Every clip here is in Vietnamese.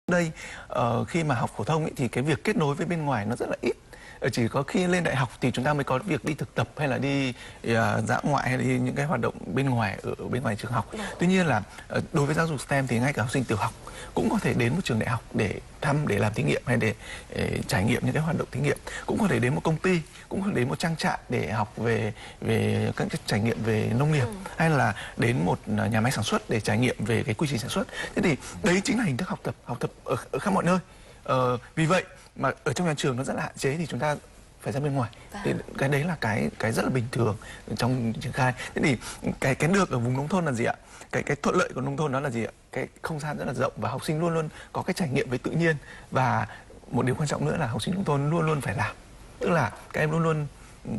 Đây khi mà học phổ thông ấy, thì cái việc kết nối với bên ngoài nó rất là ít. Chỉ có khi lên đại học thì chúng ta mới có việc đi thực tập hay là đi dã ngoại hay là đi những cái hoạt động bên ngoài ở bên ngoài trường học. Tuy nhiên là đối với giáo dục STEM thì ngay cả học sinh tiểu học cũng có thể đến một trường đại học để thăm, để làm thí nghiệm hay để trải nghiệm những cái hoạt động thí nghiệm, cũng có thể đến một công ty, cũng có thể đến một trang trại để học về các cái trải nghiệm về nông nghiệp, hay là đến một nhà máy sản xuất để trải nghiệm về cái quy trình sản xuất. Thế thì đấy chính là hình thức học tập ở khắp mọi nơi. Vì vậy mà ở trong nhà trường nó rất là hạn chế thì chúng ta phải ra bên ngoài. Thì cái đấy là cái rất là bình thường trong triển khai. Thế thì cái được ở vùng nông thôn là gì ạ? Cái thuận lợi của nông thôn đó là gì ạ? Cái không gian rất là rộng và học sinh luôn luôn có cái trải nghiệm với tự nhiên, và một điều quan trọng nữa là học sinh nông thôn luôn luôn phải làm, tức là các em luôn luôn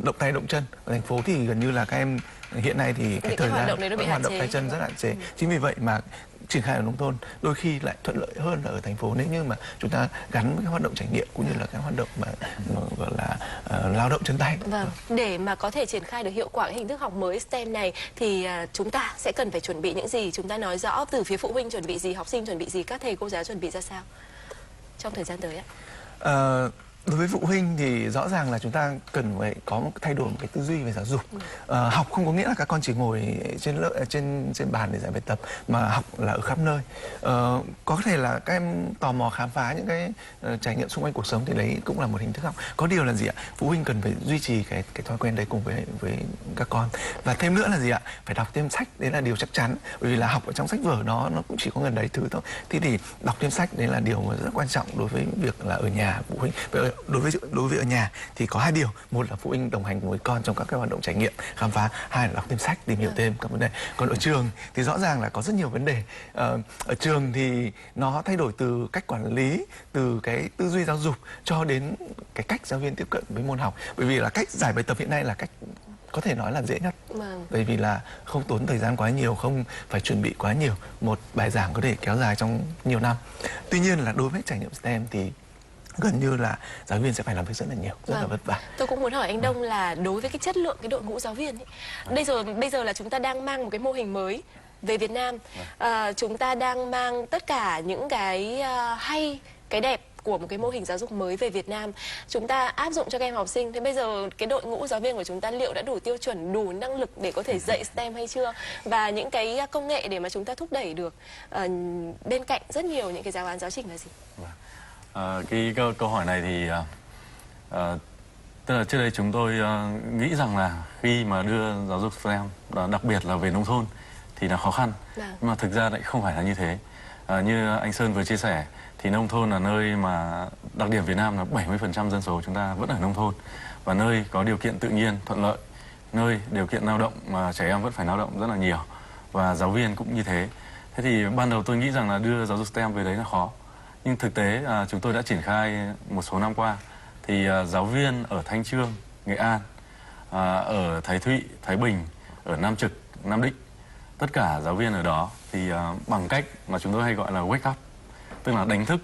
động tay động chân. Ở thành phố thì gần như là các em hiện nay thì cái thời gian hoạt động tay chân rất là hạn chế. Chính vì vậy mà triển khai ở nông thôn đôi khi lại thuận lợi hơn là ở thành phố nếu như mà chúng ta gắn với các hoạt động trải nghiệm cũng như là các hoạt động mà gọi là lao động chân tay. Vâng, để mà có thể triển khai được hiệu quả hình thức học mới STEM này thì chúng ta sẽ cần phải chuẩn bị những gì? Chúng ta nói rõ từ phía phụ huynh chuẩn bị gì, học sinh chuẩn bị gì, các thầy cô giáo chuẩn bị ra sao trong thời gian tới ạ? Đối với phụ huynh thì rõ ràng là chúng ta cần phải có một thay đổi một cái tư duy về giáo dục. Học không có nghĩa là các con chỉ ngồi trên bàn để giải bài tập, mà học là ở khắp nơi. Có thể là các em tò mò khám phá những cái trải nghiệm xung quanh cuộc sống thì đấy cũng là một hình thức học. Có điều là gì ạ? Phụ huynh cần phải duy trì cái thói quen đấy cùng với các con. Và thêm nữa là gì ạ? Phải đọc thêm sách, đấy là điều chắc chắn. Bởi vì là học ở trong sách vở nó cũng chỉ có gần đấy thứ thôi. Thế thì đọc thêm sách đấy là điều mà rất quan trọng đối với việc là ở nhà phụ huynh. Đối với ở nhà thì có hai điều: một là phụ huynh đồng hành với con trong các cái hoạt động trải nghiệm khám phá, hai là đọc thêm sách, tìm hiểu thêm các vấn đề. Còn ở trường thì rõ ràng là có rất nhiều vấn đề. Ở trường thì nó thay đổi từ cách quản lý, từ cái tư duy giáo dục cho đến cái cách giáo viên tiếp cận với môn học. Bởi vì là cách giải bài tập hiện nay là cách có thể nói là dễ nhất. Bởi vì là không tốn thời gian quá nhiều, không phải chuẩn bị quá nhiều, một bài giảng có thể kéo dài trong nhiều năm. Tuy nhiên là đối với trải nghiệm STEM thì gần như là giáo viên sẽ phải làm việc rất là nhiều, rất là vất vả. Tôi cũng muốn hỏi anh Đông là đối với cái chất lượng cái đội ngũ giáo viên ấy, bây giờ là chúng ta đang mang một cái mô hình mới về Việt Nam. Chúng ta đang mang tất cả những cái hay, cái đẹp của một cái mô hình giáo dục mới về Việt Nam, chúng ta áp dụng cho các em học sinh. Thế bây giờ cái đội ngũ giáo viên của chúng ta liệu đã đủ tiêu chuẩn, đủ năng lực để có thể dạy STEM hay chưa? Và những cái công nghệ để mà chúng ta thúc đẩy được bên cạnh rất nhiều những cái giáo án giáo trình là gì? Cái câu hỏi này thì tức là trước đây chúng tôi nghĩ rằng là khi mà đưa giáo dục STEM, đặc biệt là về nông thôn thì là khó khăn. Nhưng mà thực ra lại không phải là như thế. Như anh Sơn vừa chia sẻ thì nông thôn là nơi mà đặc điểm Việt Nam là 70% dân số chúng ta vẫn ở nông thôn, và nơi có điều kiện tự nhiên thuận lợi, nơi điều kiện lao động mà trẻ em vẫn phải lao động rất là nhiều, và giáo viên cũng như thế. Thế thì ban đầu tôi nghĩ rằng là đưa giáo dục STEM về đấy là khó. Nhưng thực tế chúng tôi đã triển khai một số năm qua thì giáo viên ở Thanh Chương, Nghệ An, ở Thái Thụy, Thái Bình, ở Nam Trực, Nam Định, tất cả giáo viên ở đó thì bằng cách mà chúng tôi hay gọi là wake up, tức là đánh thức.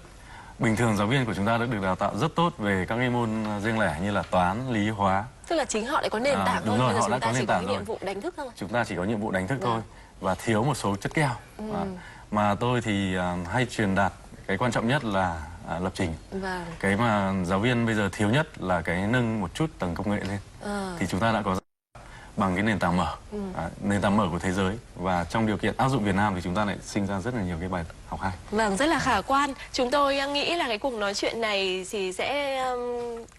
Bình thường giáo viên của chúng ta đã được đào tạo rất tốt về các cái môn riêng lẻ như là toán, lý, hóa. Tức là chính họ lại có nền tảng thôi, bây giờ họ đã có nền tảng rồi. nhiệm vụ đánh thức thôi. Chúng ta chỉ có nhiệm vụ đánh thức thôi, và thiếu một số chất keo. Mà tôi thì hay truyền đạt cái quan trọng nhất là lập trình. Cái mà giáo viên bây giờ thiếu nhất là cái nâng một chút tầng công nghệ lên. Thì chúng ta đã có bằng cái nền tảng mở, nền tảng mở của thế giới, và trong điều kiện áp dụng Việt Nam thì chúng ta lại sinh ra rất là nhiều cái bài học hay. Vâng, rất là khả quan. Chúng tôi nghĩ là cái cuộc nói chuyện này thì sẽ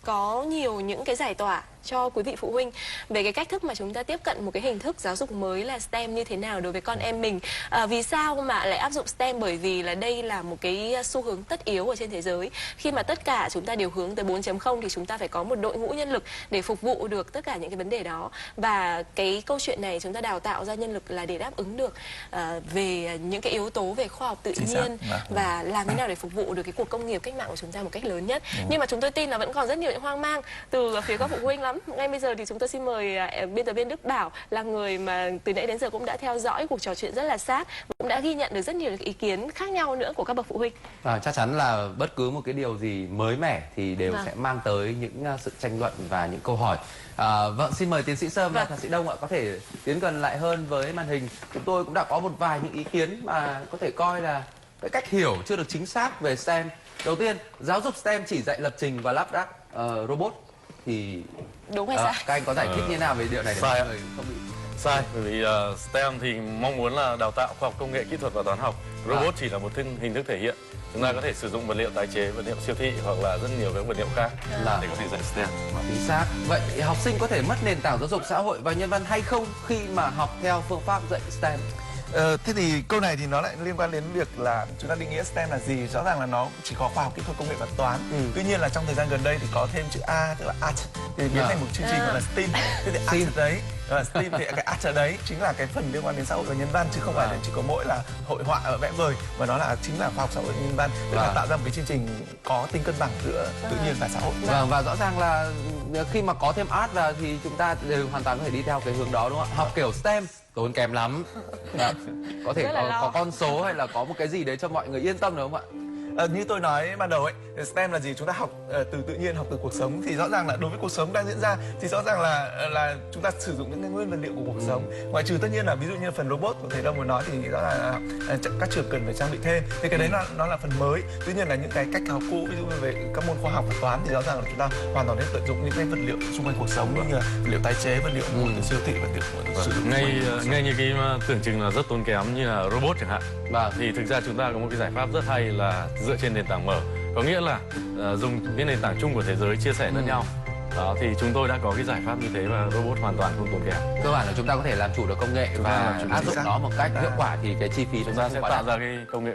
có nhiều những cái giải tỏa cho quý vị phụ huynh về cái cách thức mà chúng ta tiếp cận một cái hình thức giáo dục mới là STEM như thế nào đối với con em mình. Vì sao mà lại áp dụng STEM? Bởi vì là đây là một cái xu hướng tất yếu ở trên thế giới. Khi mà tất cả chúng ta đều hướng tới 4.0 thì chúng ta phải có một đội ngũ nhân lực để phục vụ được tất cả những cái vấn đề đó. Và cái câu chuyện này chúng ta đào tạo ra nhân lực là để đáp ứng được về những cái yếu tố về khoa học tự nhiên và làm thế nào để phục vụ được cái cuộc công nghiệp cách mạng của chúng ta một cách lớn nhất. Nhưng mà chúng tôi tin là vẫn còn rất nhiều những hoang mang từ phía các phụ huynh lắm. Ngay bây giờ thì chúng tôi xin mời biên tập viên Đức Bảo là người mà từ nãy đến giờ cũng đã theo dõi cuộc trò chuyện rất là sát và cũng đã ghi nhận được rất nhiều ý kiến khác nhau nữa của các bậc phụ huynh. Chắc chắn là bất cứ một cái điều gì mới mẻ thì đều sẽ mang tới những sự tranh luận và những câu hỏi. Vâng, xin mời tiến sĩ Sâm và thạc sĩ Đông ạ có thể tiến gần lại hơn với màn hình. Chúng tôi cũng đã có một vài những ý kiến mà có thể coi là cái cách hiểu chưa được chính xác về STEM. Đầu tiên, giáo dục STEM chỉ dạy lập trình và lắp ráp robot thì đúng hay sai? Các anh có giải thích như thế nào về điều này để mọi người không bị sai? Bởi vì STEM thì mong muốn là đào tạo khoa học công nghệ, kỹ thuật và toán học. Robot chỉ là một hình thức thể hiện. Chúng ta có thể sử dụng vật liệu tái chế, vật liệu siêu thị hoặc là rất nhiều các vật liệu khác để có thể dạy STEM. Chính xác. Vậy học sinh có thể mất nền tảng giáo dục xã hội và nhân văn hay không khi mà học theo phương pháp dạy STEM? Thế thì câu này thì nó lại liên quan đến việc là chúng ta định nghĩa STEM là gì. Rõ ràng là nó chỉ có khoa học, kỹ thuật, công nghệ và toán. Tuy nhiên là trong thời gian gần đây thì có thêm chữ A, tức là art, thì biến thành một chương trình gọi là STEAM. Thế thì art ở đấy, STEAM thì cái art ở đấy chính là cái phần liên quan đến xã hội và nhân văn, chứ không phải là chỉ có mỗi là hội họa ở vẽ vời, mà nó là chính là khoa học xã hội và nhân văn, tức là tạo ra một cái chương trình có tính cân bằng giữa tự nhiên và xã hội. Và rõ ràng là khi mà có thêm art vào thì chúng ta đều hoàn toàn có thể đi theo cái hướng đó, đúng không ạ? Học kiểu STEM tốn kém lắm. Có thể có con số hay là có một cái gì đấy cho mọi người yên tâm được không ạ? Như tôi nói ban đầu ấy, STEM là gì? Chúng ta học từ tự nhiên, học từ cuộc sống. Thì rõ ràng là đối với cuộc sống đang diễn ra thì rõ ràng là chúng ta sử dụng những cái nguyên vật liệu của cuộc sống. Ngoài trừ tất nhiên là ví dụ như phần robot của thầy Đông vừa nói thì rõ là các trường cần phải trang bị thêm. Thì cái đấy nó là phần mới. Tuy nhiên là những cái cách học cũ, ví dụ như về các môn khoa học và toán thì rõ ràng là chúng ta hoàn toàn nên tận dụng những cái vật liệu xung quanh cuộc sống, như là vật liệu tái chế, vật liệu mua từ siêu thị, vật liệu sử dụng ngay như cái tưởng chừng là rất tốn kém như là robot chẳng hạn. Thì thực ra chúng ta có một cái giải pháp rất hay là dựa trên nền tảng mở, có nghĩa là dùng cái nền tảng chung của thế giới chia sẻ lẫn nhau. Đó thì chúng tôi đã có cái giải pháp như thế và robot hoàn toàn không tốn kém. Cơ bản là chúng ta có thể làm chủ được công nghệ và áp dụng nó một cách hiệu quả thì cái chi phí chúng ta sẽ tạo ra cái công nghệ.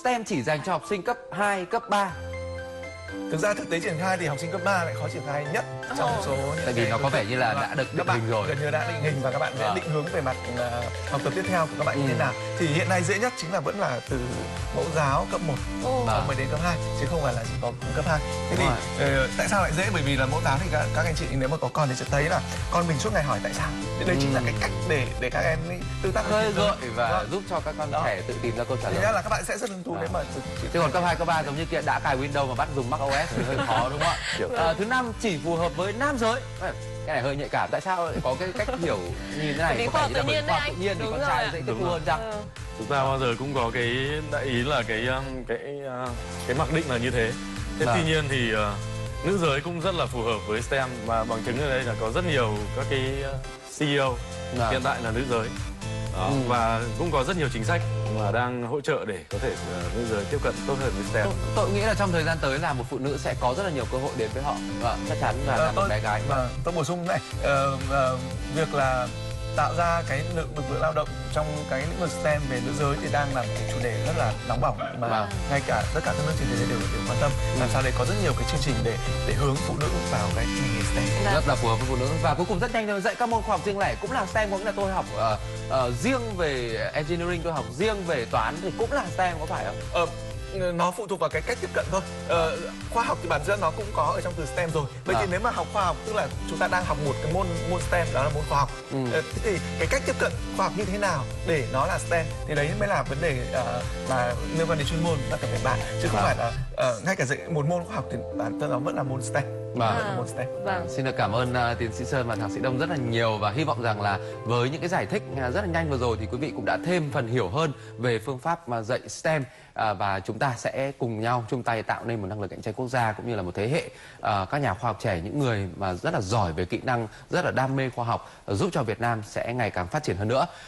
STEM chỉ dành cho học sinh cấp 2, cấp 3. Thực ra thực tế triển khai thì học sinh cấp 3 lại khó triển khai nhất trong số những tại vì nó có vẻ như là đã được định hình rồi, gần như đã định hình và các bạn sẽ định hướng về mặt học tập tiếp theo của các bạn như thế nào. Thì hiện nay dễ nhất chính là vẫn là từ mẫu giáo cấp 1 mới đến cấp 2 chứ không phải là chỉ có cấp 2. Thế thì tại sao lại dễ? Bởi vì là mẫu giáo thì các anh chị nếu mà có con thì sẽ thấy là con mình suốt ngày hỏi tại sao. Đây chính là cái cách để các em tự tác khơi gợi và giúp cho các con trẻ tự tìm ra câu trả lời. Thế là các bạn sẽ rất hứng thú nếu mà chứ còn cấp 2, cấp 3 giống như kia đã cài Windows mà bắt dùng Mac OS thì hơi khó, đúng không ạ? Thứ năm, chỉ phù hợp với nam giới. Cái này hơi nhạy cảm. Tại sao lại có cái cách hiểu như thế này? Có vẻ như là bởi khoa học tự nhiên thì con trai dễ tiếp thu hơn chăng? Chúng ta bao giờ cũng có cái đại ý là cái mặc định là như thế. Tuy nhiên thì nữ giới cũng rất là phù hợp với STEM, và bằng chứng ở đây là có rất nhiều các cái CEO hiện tại là nữ giới. Và cũng có rất nhiều chính sách mà đang hỗ trợ để có thể nữ giới tiếp cận tốt hơn với STEM. Tôi nghĩ là trong thời gian tới là một phụ nữ sẽ có rất là nhiều cơ hội đến với họ, chắc chắn là một bé gái. Tôi bổ sung này, việc là tạo ra cái lực lượng lao động trong cái lĩnh vực STEM về nữ giới thì đang là một chủ đề rất là nóng bỏng mà ngay cả tất cả các nước trên thế giới đều quan tâm. Làm sao để có rất nhiều cái chương trình để hướng phụ nữ vào cái ngành nghề STEM rất là phù hợp với phụ nữ. Và cuối cùng rất nhanh thôi, dạy các môn khoa học riêng lẻ cũng là STEM, có nghĩa là tôi học riêng về engineering, tôi học riêng về toán thì cũng là STEM, có phải không? Nó phụ thuộc vào cái cách tiếp cận thôi. Khoa học thì bản chất nó cũng có ở trong từ STEM rồi. Vậy thì nếu mà học khoa học tức là chúng ta đang học một cái môn STEM, đó là môn khoa học. Thế thì cái cách tiếp cận khoa học như thế nào để nó là STEM thì đấy mới là vấn đề mà liên quan đến chuyên môn ta cần phải bàn, chứ không phải là ngay cả dạy một môn khoa học thì bản thân nó vẫn là môn STEM. Xin được cảm ơn tiến sĩ Sơn và thạc sĩ Đông rất là nhiều, và hy vọng rằng là với những cái giải thích rất là nhanh vừa rồi thì quý vị cũng đã thêm phần hiểu hơn về phương pháp mà dạy STEM, và chúng ta sẽ cùng nhau chung tay tạo nên một năng lực cạnh tranh quốc gia cũng như là một thế hệ các nhà khoa học trẻ, những người mà rất là giỏi về kỹ năng, rất là đam mê khoa học, giúp cho Việt Nam sẽ ngày càng phát triển hơn nữa.